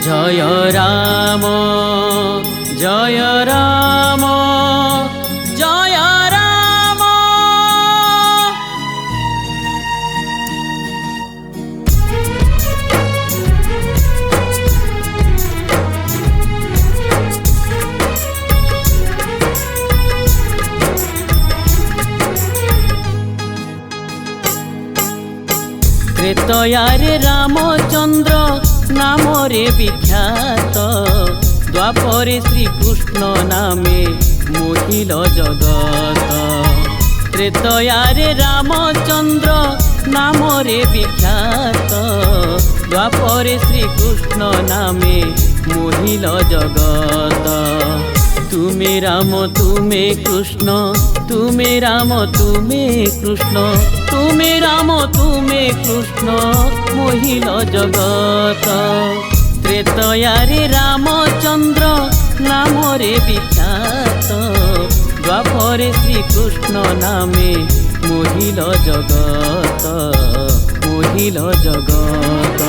জয় রাম জয় রাম জয় রাম। ত্রেতয়ারে রামচন্দ্র নামরে বিখ্যাত, দ্বাপরে শ্রীকৃষ্ণ নামে মোহিল জগত। ত্রেতয়ারে রামচন্দ্র নামরে বিখ্যাত, দ্বাপরে শ্রীকৃষ্ণ নামে মোহিল জগত। তুমি রাম তুমি কৃষ্ণ, তুমি রাম তুমি কৃষ্ণ, তুমি রাম তুমি কৃষ্ণ মোহিল জগত। ত্রেতয়ারে রামচন্দ্র নামরে বিখ্যাত, দ্বাপরে শ্রীকৃষ্ণ নামে মোহিল জগত, মোহিল জগত।